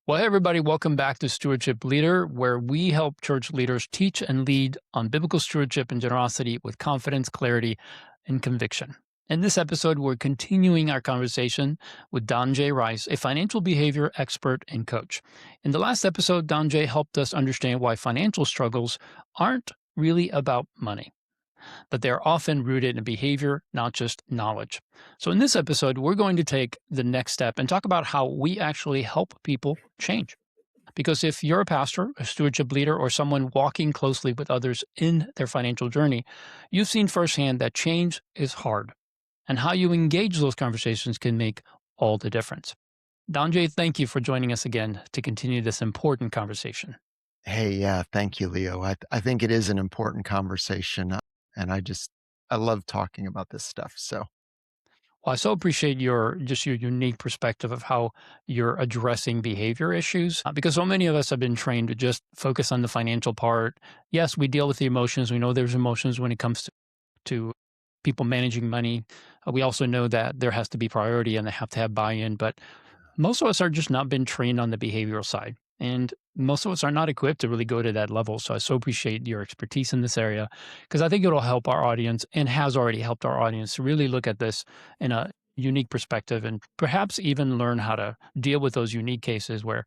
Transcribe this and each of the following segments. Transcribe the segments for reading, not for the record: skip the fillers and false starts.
Well, hey, everybody, welcome back to Stewardship Leader, where we help church leaders teach and lead on biblical stewardship and generosity with confidence, clarity, and conviction. In this episode, we're continuing our conversation with DonJay Rice, a financial behavior expert and coach. In the last episode, DonJay helped us understand why financial struggles aren't really about money, that they're often rooted in behavior, not just knowledge. So, in this episode, we're going to take the next step and talk about how we actually help people change. Because if you're a pastor, a stewardship leader, or someone walking closely with others in their financial journey, you've seen firsthand that change is hard, and how you engage those conversations can make all the difference. DonJay, thank you for joining us again to continue this important conversation. Hey, yeah, thank you, Leo. I think it is an important conversation, and I love talking about this stuff. So, Well, I so appreciate your unique perspective of how you're addressing behavior issues, because so many of us have been trained to just focus on the financial part. Yes, we deal with the emotions. We know there's emotions when it comes to people managing money. We also know that there has to be priority and they have to have buy-in, but most of us are just not been trained on the behavioral side. And most of us are not equipped to really go to that level. So I so appreciate your expertise in this area because I think it'll help our audience and has already helped our audience to really look at this in a unique perspective and perhaps even learn how to deal with those unique cases where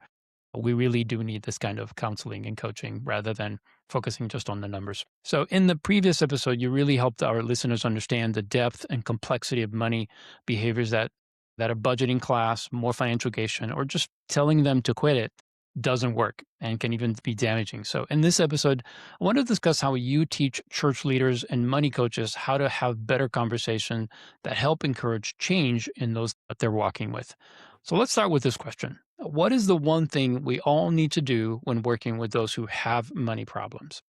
we really do need this kind of counseling and coaching rather than focusing just on the numbers. So, in the previous episode, you really helped our listeners understand the depth and complexity of money behaviors that a budgeting class, more financial education, or just telling them to quit it doesn't work and can even be damaging. So, in this episode, I want to discuss how you teach church leaders and money coaches how to have better conversation that help encourage change in those that they're walking with. So, let's start with this question. What is the one thing we all need to do when working with those who have money problems?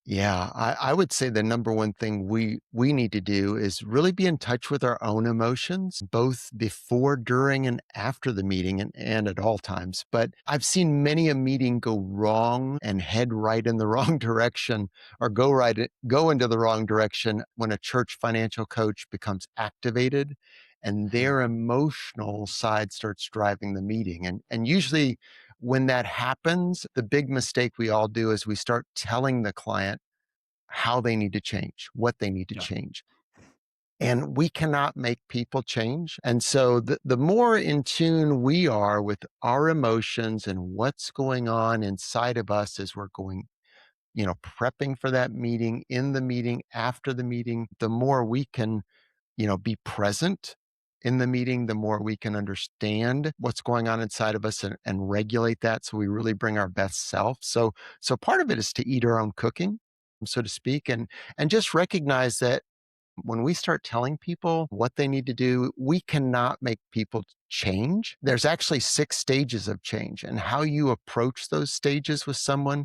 yeah, I would say the number one thing we need to do is really be in touch with our own emotions, both before, during, and after the meeting, and at all times. But I've seen many a meeting go wrong and head right in the wrong direction, or go into the wrong direction when a church financial coach becomes activated and Hmm. their emotional side starts driving the meeting. And usually when that happens, the big mistake we all do is we start telling the client how they need to change, what they need to Yeah. change. And we cannot make people change. And so the more in tune we are with our emotions and what's going on inside of us as we're going, prepping for that meeting, in the meeting, after the meeting, the more we can be present in the meeting, the more we can understand what's going on inside of us and regulate that so we really bring our best self. So part of it is to eat our own cooking, so to speak, and just recognize that when we start telling people what they need to do, we cannot make people change. There's actually 6 stages of change, and how you approach those stages with someone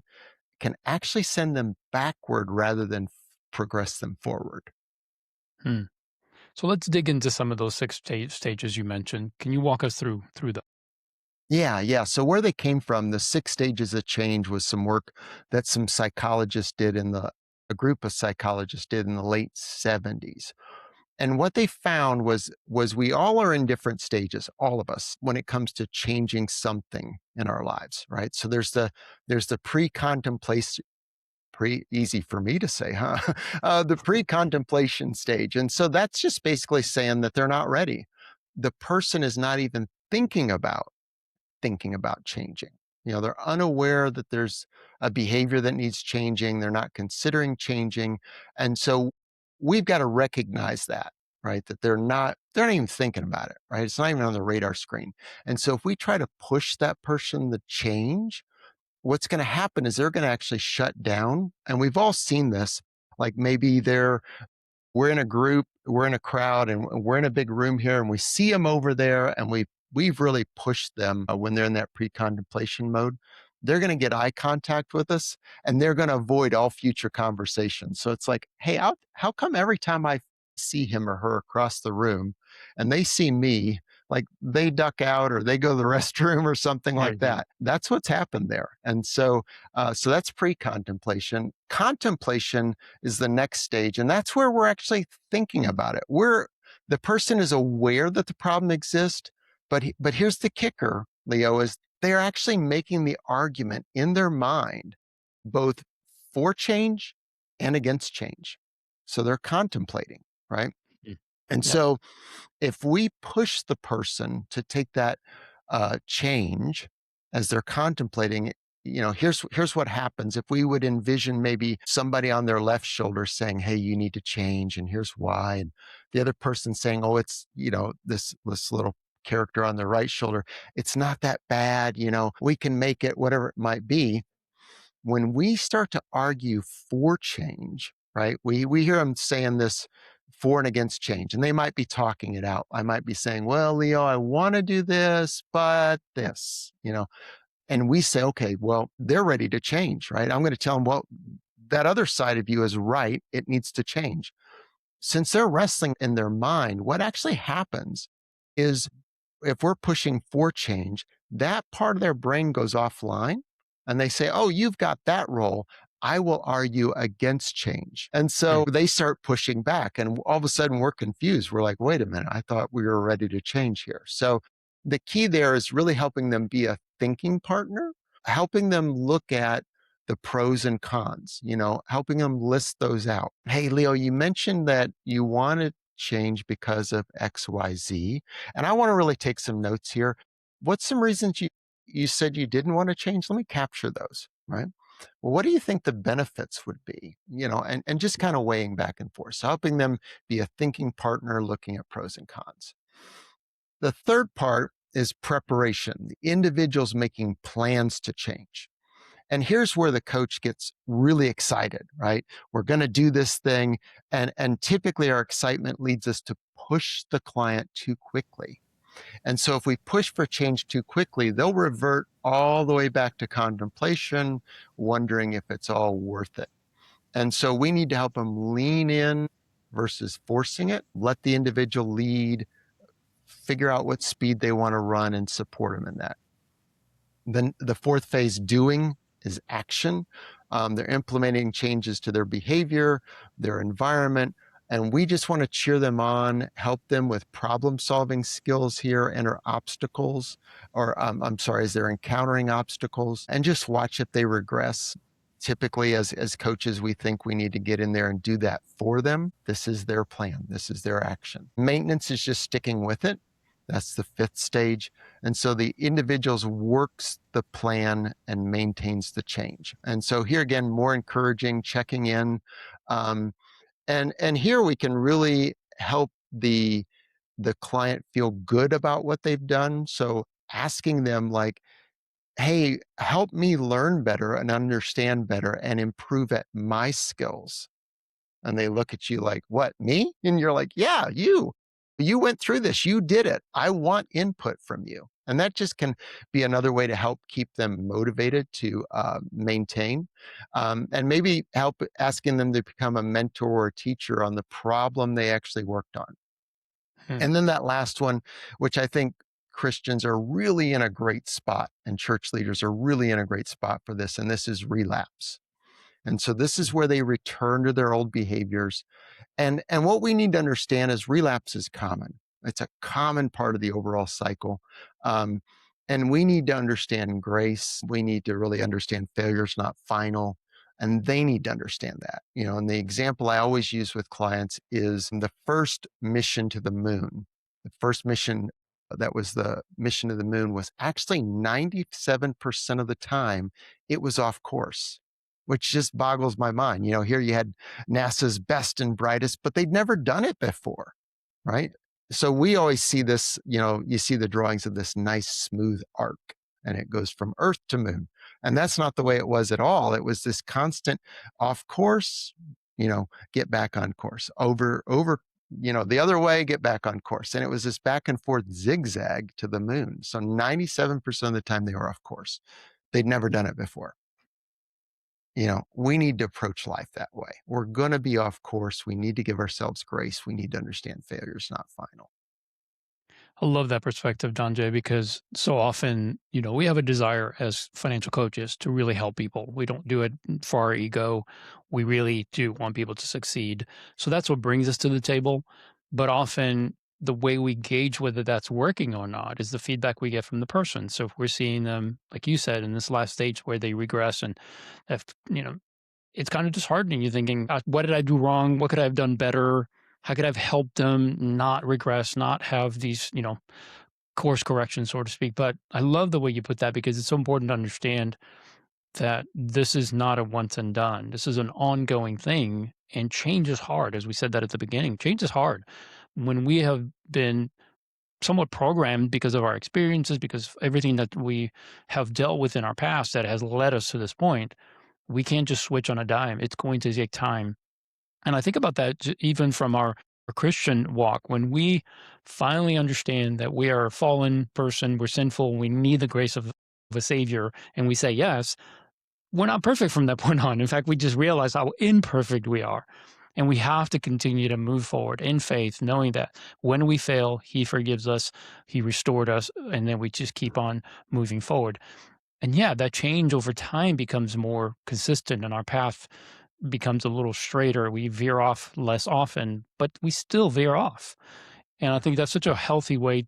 can actually send them backward rather than progress them forward. Hmm. So let's dig into some of those stages you mentioned. Can you walk us through them? Yeah, yeah. So where they came from, the 6 stages of change was some work that some psychologists did a group of psychologists did in the late 70s. And what they found was we all are in different stages, all of us, when it comes to changing something in our lives, right? So there's the pre-contemplation, pre easy for me to say, huh? The pre-contemplation stage. And so that's just basically saying that they're not ready. The person is not even thinking about changing. They're unaware that there's a behavior that needs changing. They're not considering changing. And so we've got to recognize that, right? That they're not even thinking about it, right? It's not even on the radar screen. And so if we try to push that person to change, what's going to happen is they're going to actually shut down. And we've all seen this. Like maybe we're in a group, we're in a crowd, and we're in a big room here, and we see them over there, and we've really pushed them when they're in that pre-contemplation mode. They're going to get eye contact with us, and they're going to avoid all future conversations. So it's like, hey, how come every time I see him or her across the room, and they see me, like they duck out or they go to the restroom or something like Right. Yeah. that? That's what's happened there. And so that's pre-contemplation. Contemplation is the next stage. And that's where we're actually thinking about it. The person is aware that the problem exists, but here's the kicker, Leo, is they are actually making the argument in their mind, both for change and against change. So they're contemplating, right? Mm. And Yep. so if we push the person to take that change as they're contemplating it, here's what happens if we would envision maybe somebody on their left shoulder saying, "Hey, you need to change, and here's why," and the other person saying, "Oh, it's this little character on the right shoulder. It's not that bad. We can make it, whatever it might be." When we start to argue for change, right? We hear them saying this for and against change, and they might be talking it out. I might be saying, "Well, Leo, I want to do this, but this." And we say, "Okay, well, they're ready to change, right?" I'm going to tell them, "Well, that other side of you is right. It needs to change." Since they're wrestling in their mind, what actually happens is if we're pushing for change, that part of their brain goes offline and they say, "Oh, you've got that role. I will argue against change." And so Mm. they start pushing back. And all of a sudden we're confused. We're like, "Wait a minute, I thought we were ready to change here." So the key there is really helping them be a thinking partner, helping them look at the pros and cons, helping them list those out. "Hey, Leo, you mentioned that you want to change because of XYZ. And I want to really take some notes here. What's some reasons you said you didn't want to change? Let me capture those, right? Well, what do you think the benefits would be? And just kind of weighing back and forth. So helping them be a thinking partner, looking at pros and cons. The third part is preparation, the individuals making plans to change. And here's where the coach gets really excited, right? We're going to do this thing. And typically our excitement leads us to push the client too quickly. And so if we push for change too quickly, they'll revert all the way back to contemplation, wondering if it's all worth it. And so we need to help them lean in versus forcing it, let the individual lead, figure out what speed they want to run and support them in that. Then the fourth phase, doing, is action. They're implementing changes to their behavior, their environment, and we just want to cheer them on, help them with problem solving skills here, enter obstacles, or I'm sorry, as they're encountering obstacles, and just watch if they regress. Typically, as coaches, we think we need to get in there and do that for them. This is their plan, this is their action. Maintenance is just sticking with it. That's the fifth stage. And so the individuals works the plan and maintains the change. And so here again, more encouraging, checking in. And here we can really help the client feel good about what they've done. So asking them like, "Hey, help me learn better and understand better and improve at my skills." And they look at you like, "What, me?" And you're like, "Yeah, you. You went through this. You did it. I want input from you." And that just can be another way to help keep them motivated to maintain. And maybe help asking them to become a mentor or teacher on the problem they actually worked on. Mm. And then that last one, which I think Christians are really in a great spot and church leaders are really in a great spot for this. And this is relapse. And so this is where they return to their old behaviors. And what we need to understand is relapse is common. It's a common part of the overall cycle. Um, and we need to understand grace. We need to really understand failure is not final. And they need to understand that. And the example I always use with clients is the first mission to the moon. The first mission that was the mission to the moon was actually 97% of the time it was off course, which just boggles my mind. Here you had NASA's best and brightest, but they'd never done it before, right? So we always see this, you see the drawings of this nice smooth arc and it goes from Earth to moon. And that's not the way it was at all. It was this constant off course, get back on course, over, the other way, get back on course. And it was this back and forth zigzag to the moon. So 97% of the time they were off course. They'd never done it before. We need to approach life that way. We're going to be off course. We need to give ourselves grace. We need to understand failure is not final. I love that perspective, DonJay, because so often, we have a desire as financial coaches to really help people. We don't do it for our ego. We really do want people to succeed. So that's what brings us to the table. But often the way we gauge whether that's working or not is the feedback we get from the person. So if we're seeing them, like you said, in this last stage where they regress and have, it's kind of disheartening. You're thinking, what did I do wrong? What could I have done better? How could I have helped them not regress, not have these, course corrections, so to speak? But I love the way you put that because it's so important to understand that this is not a once and done. This is an ongoing thing, and change is hard. As we said that at the beginning, change is hard. When we have been somewhat programmed because of our experiences, because of everything that we have dealt with in our past that has led us to this point, we can't just switch on a dime. It's going to take time. And I think about that even from our Christian walk. When we finally understand that we are a fallen person, we're sinful, we need the grace of a savior, and we say yes, we're not perfect from that point on. In fact, we just realize how imperfect we are. And we have to continue to move forward in faith, knowing that when we fail, He forgives us, He restored us, and then we just keep on moving forward. And yeah, that change over time becomes more consistent and our path becomes a little straighter. We veer off less often, but we still veer off. And I think that's such a healthy way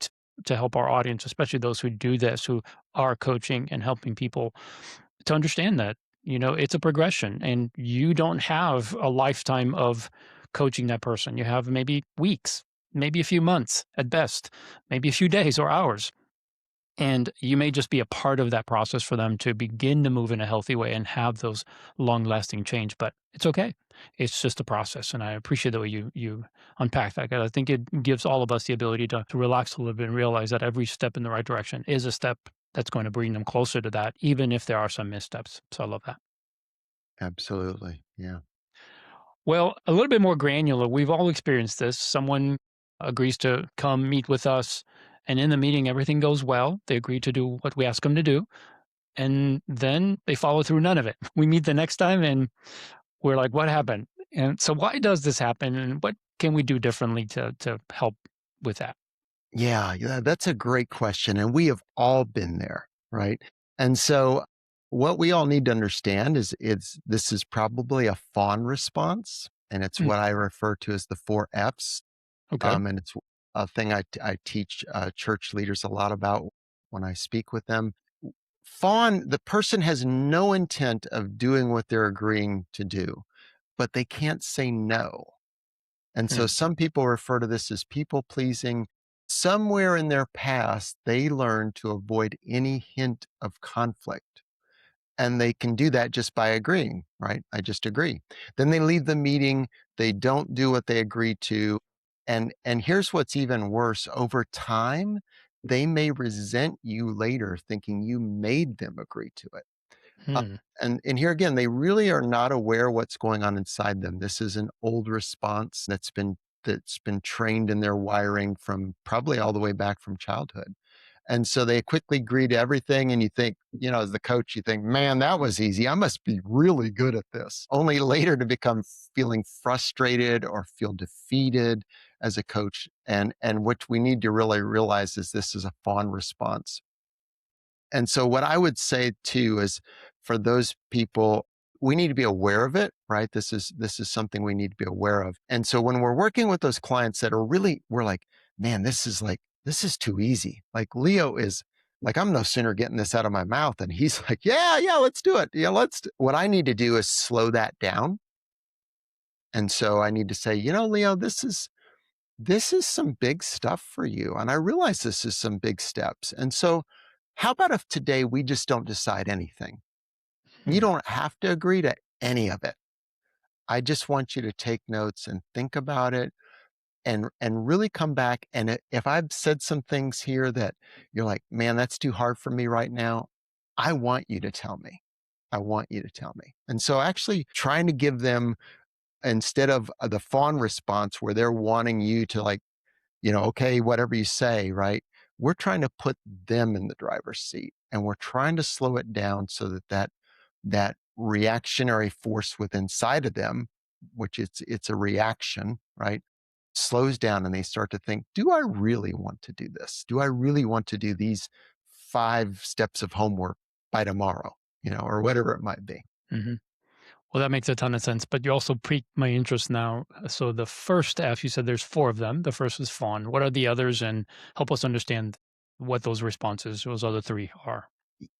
to help our audience, especially those who do this, who are coaching and helping people to understand that, it's a progression and you don't have a lifetime of coaching that person. You have maybe weeks, maybe a few months at best, maybe a few days or hours. And you may just be a part of that process for them to begin to move in a healthy way and have those long lasting change. But it's okay. It's just a process. And I appreciate the way you unpack that. 'Cause I think it gives all of us the ability to relax a little bit and realize that every step in the right direction is a step that's going to bring them closer to that, even if there are some missteps. So I love that. Absolutely. Yeah. Well, a little bit more granular. We've all experienced this. Someone agrees to come meet with us, and in the meeting, everything goes well. They agree to do what we ask them to do, and then they follow through none of it. We meet the next time, and we're like, "What happened?" And so, why does this happen, and what can we do differently to help with that? Yeah, yeah, that's a great question. And we have all been there, right? And so what we all need to understand is it's this is probably a fawn response. And it's Mm, what I refer to as the four F's. okay. And it's a thing I teach church leaders a lot about when I speak with them. Fawn, the person has no intent of doing what they're agreeing to do, but they can't say no. And so Mm, some people refer to this as people pleasing. Somewhere in their past, they learned to avoid any hint of conflict. And they can do that just by agreeing, right? I just agree. Then they leave the meeting, they don't do what they agreed to. And here's what's even worse, over time, they may resent you later thinking you made them agree to it. Uh, mm, and here again, they really are not aware what's going on inside them. This is an old response that's been trained in their wiring from probably all the way back from childhood. And so they quickly agree to everything. And you think, as the coach, you think, man, that was easy. I must be really good at this. Only later to become feeling frustrated or feel defeated as a coach. And what we need to really realize is this is a fawn response. And so what I would say too is for those people, we need to be aware of it, right? This is something we need to be aware of. And so when we're working with those clients that are really, we're like, man, this is too easy. Like Leo is like, I'm no sooner getting this out of my mouth. And he's like, yeah, let's do it. Yeah, what I need to do is slow that down. And so I need to say, Leo, this is some big stuff for you. And I realize this is some big steps. And so, how about if today we just don't decide anything? You mm, don't have to agree to any of it. I just want you to take notes and think about it and really come back. And if I've said some things here that you're like, man, that's too hard for me right now, I want you to tell me. I want you to tell me. And so, actually, trying to give them instead of the fawn response where they're wanting you to like, okay, whatever you say, right? We're trying to put them in the driver's seat and we're trying to slow it down so that reactionary force within inside of them, which it's a reaction, right? Slows down and they start to think, do I really want to do this? Do I really want to do these 5 steps of homework by tomorrow, or whatever it might be? mhm. Well, that makes a ton of sense, but you also piqued my interest now. So the first F, you said there's 4 of them. The first is fawn. What are the others? And help us understand what those responses, those other 3 are.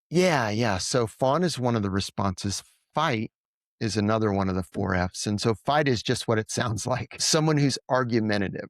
Yeah, yeah. So fawn is one of the responses. Fight is another one of the 4 F's. And so fight is just what it sounds like, someone who's argumentative.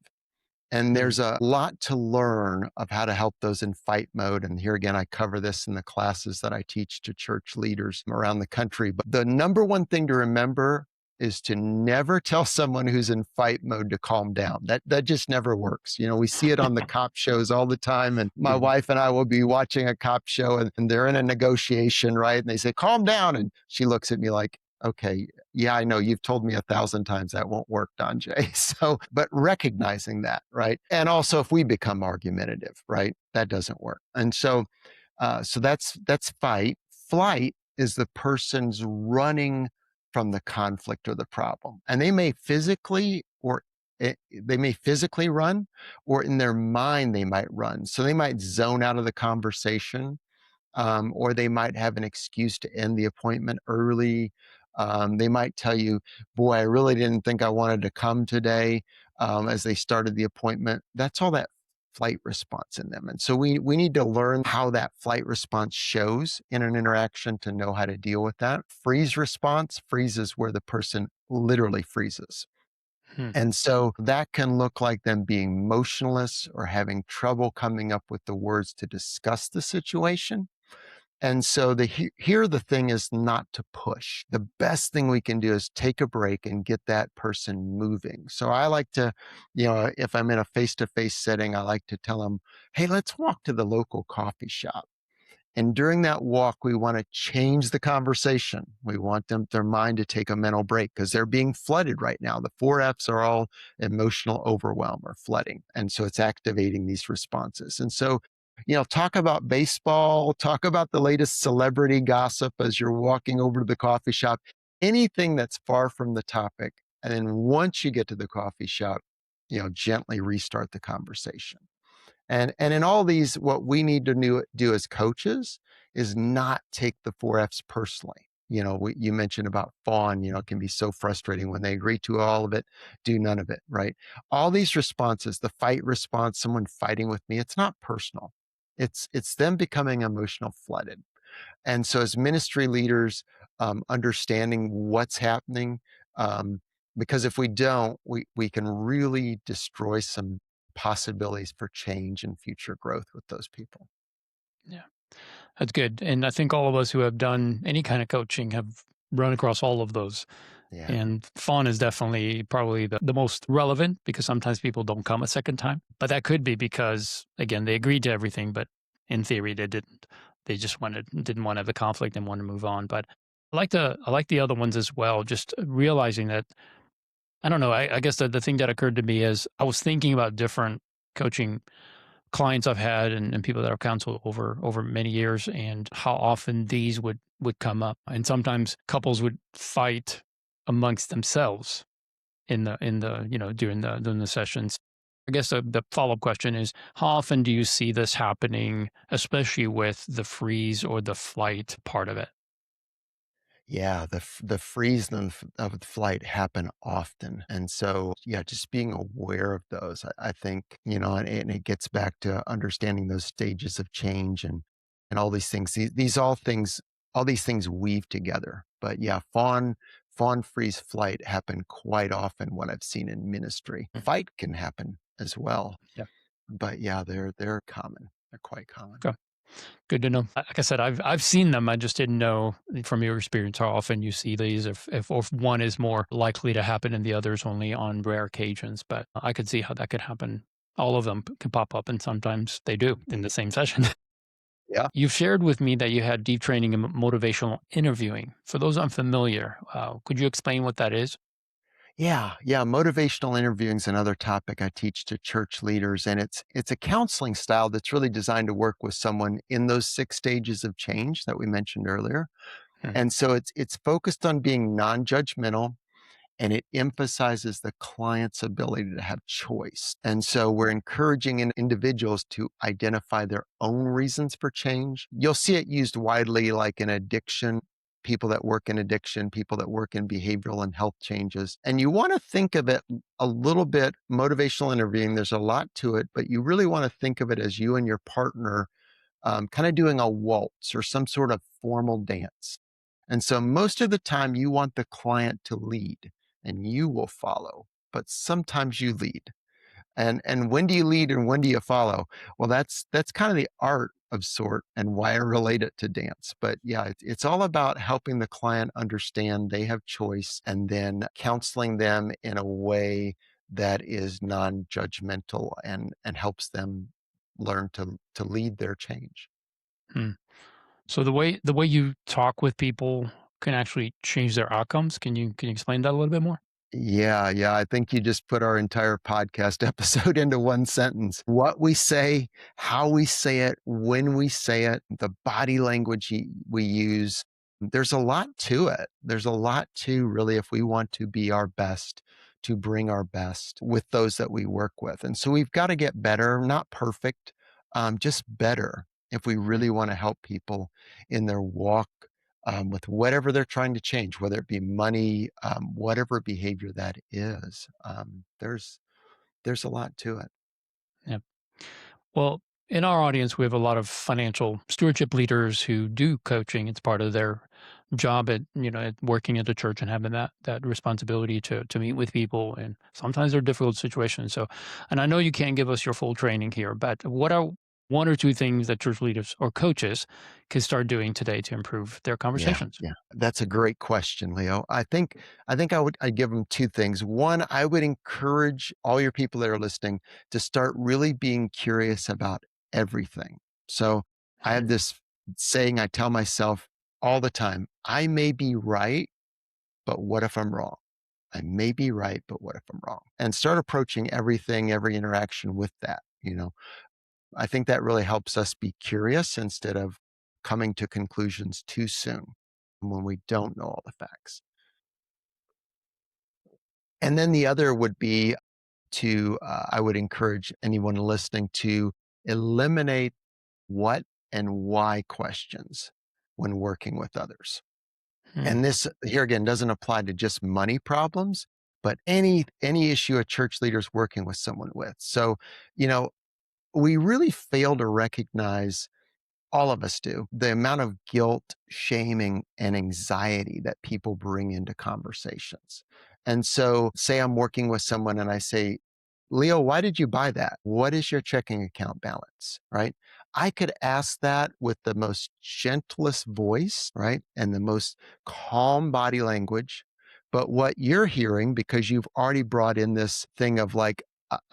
And Hmm. there's a lot to learn of how to help those in fight mode. And here again, I cover this in the classes that I teach to church leaders around the country. But the number one thing to remember is to never tell someone who's in fight mode to calm down. That just never works. We see it on the cop shows all the time. And my Mhm. wife and I will be watching a cop show and they're in a negotiation, right? And they say, calm down. And she looks at me like, okay, yeah, I know you've told me 1,000 times that won't work, DonJay. So, but recognizing that, right? And also if we become argumentative, right? That doesn't work. And so that's fight. Flight is the person's running from the conflict or the problem. And they may physically run, or in their mind they might run. So they might zone out of the conversation, or they might have an excuse to end the appointment early. They might tell you, boy, I really didn't think I wanted to come today, as they started the appointment. That's all that flight response in them. And so we need to learn how that flight response shows in an interaction to know how to deal with that. Freeze response, freezes where the person literally freezes. Hmm. And so that can look like them being motionless or having trouble coming up with the words to discuss the situation. And so here the thing is not to push. The best thing we can do is take a break and get that person moving. So I like to, if I'm in a face-to-face setting, I like to tell them, hey, let's walk to the local coffee shop. And during that walk, we want to change the conversation. We want their mind to take a mental break because they're being flooded right now. The 4 F's are all emotional overwhelm or flooding. And so it's activating these responses. And so, talk about baseball, talk about the latest celebrity gossip as you're walking over to the coffee shop, anything that's far from the topic. And then once you get to the coffee shop, gently restart the conversation. And in all these, what we need to do as coaches is not take the 4 F's personally. You mentioned about fawn, it can be so frustrating when they agree to all of it, do none of it, right? All these responses, the fight response, someone fighting with me, it's not personal. It's them becoming emotional flooded. And so, as ministry leaders, understanding what's happening, um, because if we don't, we can really destroy some possibilities for change and future growth with those people. Yeah, that's good. And I think all of us who have done any kind of coaching have run across all of those. Yeah. And fawn is definitely probably the most relevant because sometimes people don't come a second time. But that could be because, again, they agreed to everything, but in theory, they didn't. They just didn't want to have the conflict and want to move on. But I like the other ones as well. Just realizing that I don't know. I guess the thing that occurred to me is I was thinking about different coaching clients I've had and people that I've counseled over many years and how often these would come up. And sometimes couples would fight amongst themselves in the during the sessions. I guess the follow-up question is how often do you see this happening, especially with the freeze or the flight part of it? Yeah, the freeze of the flight happen often, and so yeah, just being aware of those, I think and it gets back to understanding those stages of change and all these things. All these things weave together. But yeah, fawn freeze flight happen quite often. What I've seen in ministry, Mm, fight can happen as well. yeah. But yeah, they're common. They're quite common. Okay. Good to know. Like I said, I've seen them. I just didn't know from your experience how often you see these, or if one is more likely to happen and the others only on rare occasions. But I could see how that could happen. All of them can pop up, and sometimes they do in the same session. Yeah. You've shared with me that you had deep training in motivational interviewing. For those unfamiliar, could you explain what that is? Yeah, yeah. Motivational interviewing is another topic I teach to church leaders, and it's a counseling style that's really designed to work with someone in those 6 stages of change that we mentioned earlier. Hmm. And so it's focused on being non-judgmental, and it emphasizes the client's ability to have choice. And so we're encouraging individuals to identify their own reasons for change. You'll see it used widely, like in addiction. people that work in addiction, people that work in behavioral and health changes. And you want to think of it a little bit motivational interviewing. There's a lot to it, but you really want to think of it as you and your partner kind of doing a waltz or some sort of formal dance. And so most of the time you want the client to lead and you will follow, but sometimes you lead. And when do you lead and when do you follow? Well, that's kind of the art of sort and why I relate it to dance. But yeah, it's all about helping the client understand they have choice and then counseling them in a way that is non-judgmental and helps them learn to lead their change. Hmm. So the way you talk with people can actually change their outcomes. Can you explain that a little bit more? Yeah, yeah. I think you just put our entire podcast episode into one sentence. What we say, how we say it, when we say it, the body language we use. There's a lot to it. There's a lot to really, if we want to be our best, to bring our best with those that we work with. And so we've got to get better, not perfect, just better if we Hmm. really want to help people in their walk with whatever they're trying to change, whether it be money, whatever behavior that is. There's a lot to it. Yeah. Well, in our audience, we have a lot of financial stewardship leaders who do coaching. It's part of their job at working at the church and having that responsibility to meet with people. And sometimes they're difficult situations. So, and I know you can't give us your full training here, but what are one or two things that church leaders or coaches can start doing today to improve their Yeah, conversations? yeah. That's a great question, Leo. I think I'd give them two things. One, I would encourage all your people that are listening to start really being curious about everything. So I have this saying I tell myself all the time, I may be right, but what if I'm wrong? I may be right, but what if I'm wrong? And start approaching everything, every interaction with that. I think that really helps us be curious instead of coming to conclusions too soon when we don't know all the facts. And then the other would be I would encourage anyone listening to eliminate what and why questions when working with others. Hmm. And this here again doesn't apply to just money problems, but any issue a church leader's working with someone with. So, you know, we really fail to recognize, all of us do, the amount of guilt, shaming, and anxiety that people bring into conversations. And so, say I'm working with someone and I say, Leo, why did you buy that? What is your checking account balance? Right? I could ask that with the most gentlest voice, right? And the most calm body language. But what you're hearing, because you've already brought in this thing of like,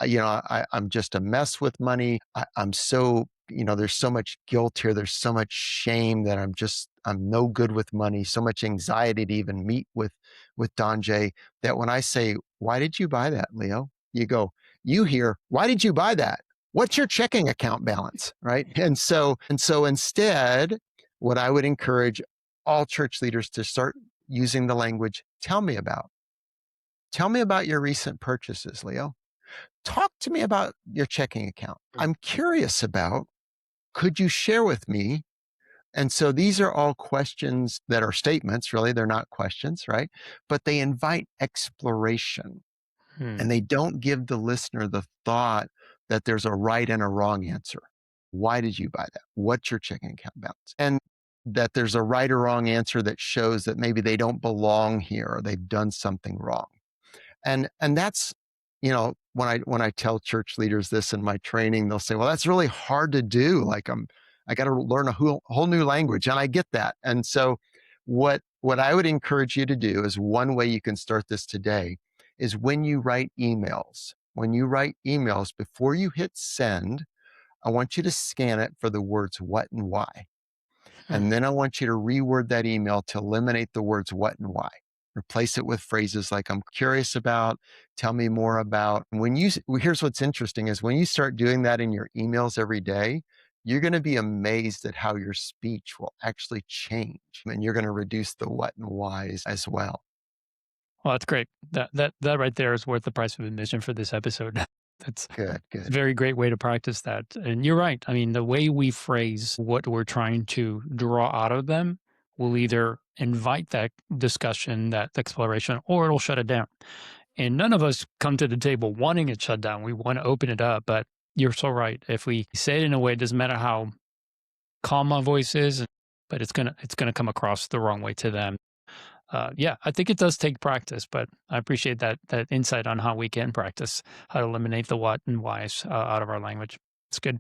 I'm just a mess with money. I'm so, there's so much guilt here. There's so much shame that I'm no good with money, so much anxiety to even meet with DonJay, that when I say, why did you buy that, Leo? You hear, why did you buy that? What's your checking account balance? Right. And so instead, what I would encourage all church leaders to start using the language, tell me about your recent purchases, Leo. Talk to me about your checking account. I'm curious about, could you share with me? And so these are all questions that are statements, really. They're not questions, right? But they invite exploration Hmm. and they don't give the listener the thought that there's a right and a wrong answer. Why did you buy that? What's your checking account balance? And that there's a right or wrong answer that shows that maybe they don't belong here or they've done something wrong. And that's, when I tell church leaders this in my training, they'll say, well, that's really hard to do. Like I got to learn a whole new language. And I get that. And so what I would encourage you to do is, one way you can start this today is when you write emails, before you hit send, I want you to scan it for the words what and why. Hmm. And then I want you to reword that email to eliminate the words what and why. Replace it with phrases like, I'm curious about, tell me more about. Here's what's interesting is when you start doing that in your emails every day, you're going to be amazed at how your speech will actually change. And you're going to reduce the what and whys as well. Well, that's great. That right there is worth the price of admission for this episode. That's Good, a good. very great way to practice that. And you're right. I mean, the way we phrase what we're trying to draw out of them will either invite that discussion, that exploration, or it'll shut it down. And none of us come to the table wanting it shut down. We want to open it up. But you're so right. If we say it in a way, it doesn't matter how calm my voice is, but it's gonna come across the wrong way to them. Yeah, I think it does take practice, but I appreciate that insight on how we can practice how to eliminate the what and whys out of our language. It's good.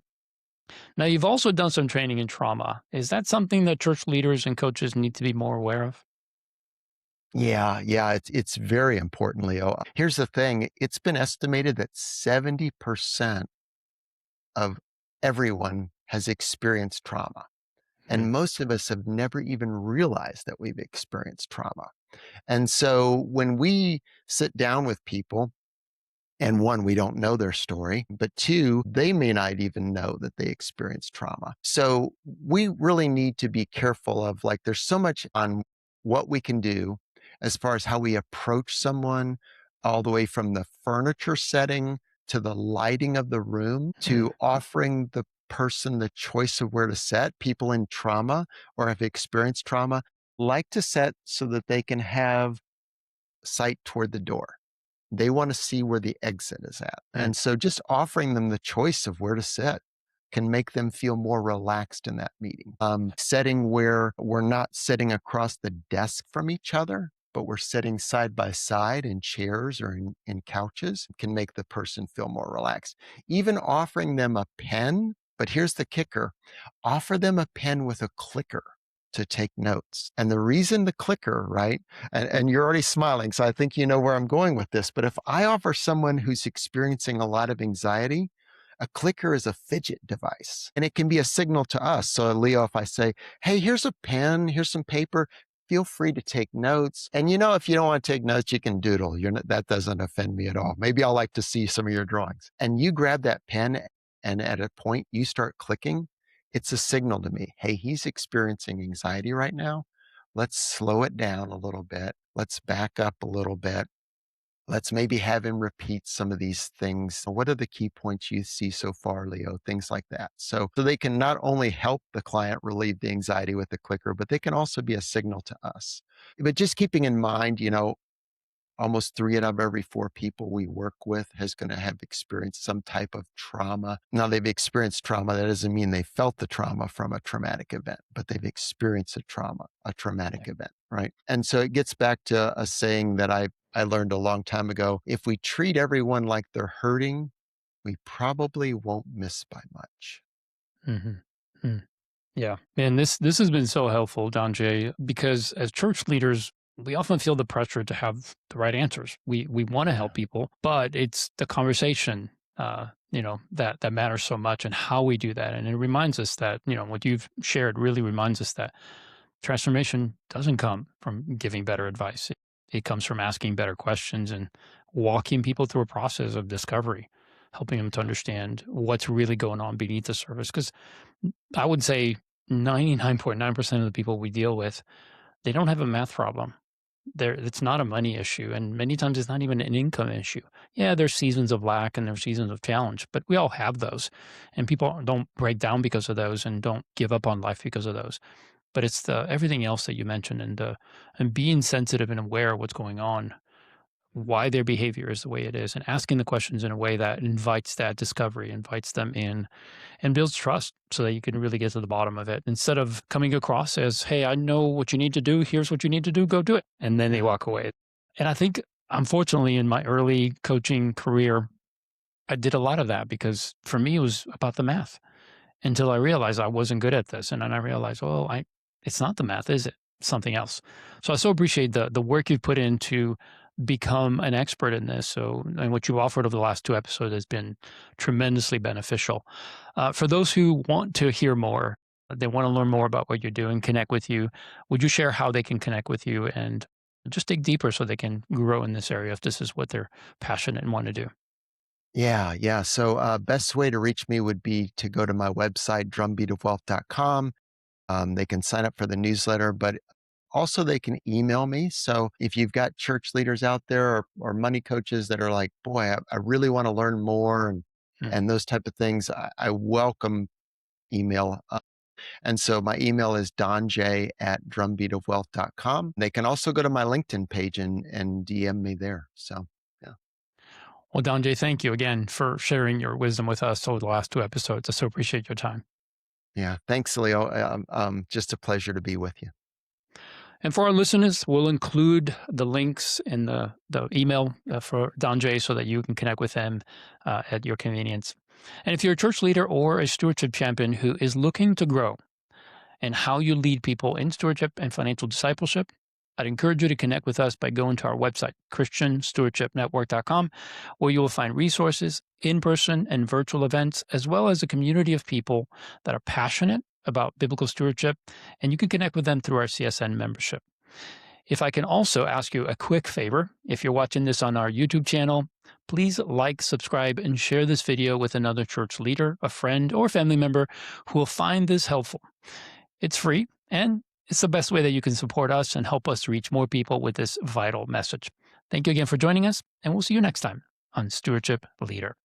Now, you've also done some training in trauma. Is that something that church leaders and coaches need to be more aware of? Yeah, yeah, it's very important, Leo. Here's the thing, it's been estimated that 70% of everyone has experienced trauma. Hmm. And most of us have never even realized that we've experienced trauma. And so when we sit down with people, and one, we don't know their story, but two, they may not even know that they experienced trauma. So we really need to be careful of like, there's so much on what we can do as far as how we approach someone, all the way from the furniture setting to the lighting of the room to offering the person the choice of where to set. People in trauma or have experienced trauma like to set so that they can have sight toward the door. They want to see where the exit is at. Hmm. And so just offering them the choice of where to sit can make them feel more relaxed in that meeting. Setting where we're not sitting across the desk from each other, but we're sitting side by side in chairs or in couches can make the person feel more relaxed. Even offering them a pen, but here's the kicker, offer them a pen with a clicker to take notes. And the reason the clicker, right? And you're already smiling, so I think you know where I'm going with this. But if I offer someone who's experiencing a lot of anxiety, a clicker is a fidget device and it can be a signal to us. So, Leo, if I say, hey, here's a pen, here's some paper, feel free to take notes. And if you don't want to take notes, you can doodle. That doesn't offend me at all. Maybe I'll like to see some of your drawings. And you grab that pen and at a point you start clicking, it's a signal to me. Hey, he's experiencing anxiety right now. Let's slow it down a little bit. Let's back up a little bit. Let's maybe have him repeat some of these things. What are the key points you see so far, Leo? Things like that. So they can not only help the client relieve the anxiety with the clicker, but they can also be a signal to us. But just keeping in mind, almost 3 out of every 4 people we work with is going to have experienced some type of trauma. Now, they've experienced trauma. That doesn't mean they felt the trauma from a traumatic event, but they've experienced a traumatic Yeah. event, right? And so it gets back to a saying that I learned a long time ago. If we treat everyone like they're hurting, we probably won't miss by much. Hmm. Yeah, and this has been so helpful, Don Jay, because as church leaders, we often feel the pressure to have the right answers. We want to Yeah. help people, but it's the conversation, that matters so much, and how we do that. And it reminds us that what you've shared really reminds us that transformation doesn't come from giving better advice. It comes from asking better questions and walking people through a process of discovery, helping them to Yeah. understand what's really going on beneath the surface. Because I would say 99.9% of the people we deal with, they don't have a math problem. It's not a money issue, and many times it's not even an income issue. Yeah, there's seasons of lack and there's seasons of challenge, but we all have those, and people don't break down because of those and don't give up on life because of those. But it's the everything else that you mentioned, and being sensitive and aware of what's going on, why their behavior is the way it is, and asking the questions in a way that invites that discovery, invites them in, and builds trust so that you can really get to the bottom of it instead of coming across as, hey, I know what you need to do. Here's what you need to do. Go do it. And then they Yeah. walk away. And I think, unfortunately, in my early coaching career, I did a lot of that because for me, it was about the math until I realized I wasn't good at this. And then I realized, well, it's not the math, is it? It's something else. So I so appreciate the work you've put in to become an expert in this. So, and what you offered over the last 2 episodes has been tremendously beneficial. For those who want to hear more, they want to learn more about what you're doing, connect with you. Would you share how they can connect with you and just dig deeper so they can grow in this area if this is what they're passionate and want to do? Yeah, yeah. So, best way to reach me would be to go to my website, drumbeatofwealth.com. They can sign up for the newsletter, but also they can email me. So if you've got church leaders out there or money coaches that are like, boy, I really want to learn more and Hmm. and those type of things, I welcome email. And so my email is donj@drumbeatofwealth.com. They can also go to my LinkedIn page and DM me there. So, yeah. Well, DonJay, thank you again for sharing your wisdom with us over the last 2 episodes. I so appreciate your time. Yeah. Thanks, Leo. Just a pleasure to be with you. And for our listeners, we'll include the links in the email for DonJay so that you can connect with him at your convenience. And if you're a church leader or a stewardship champion who is looking to grow in how you lead people in stewardship and financial discipleship, I'd encourage you to connect with us by going to our website, christianstewardshipnetwork.com, where you will find resources, in-person and virtual events, as well as a community of people that are passionate about biblical stewardship, and you can connect with them through our CSN membership. If I can also ask you a quick favor, if you're watching this on our YouTube channel, please like, subscribe, and share this video with another church leader, a friend, or family member who will find this helpful. It's free, and it's the best way that you can support us and help us reach more people with this vital message. Thank you again for joining us, and we'll see you next time on Stewardship Leader.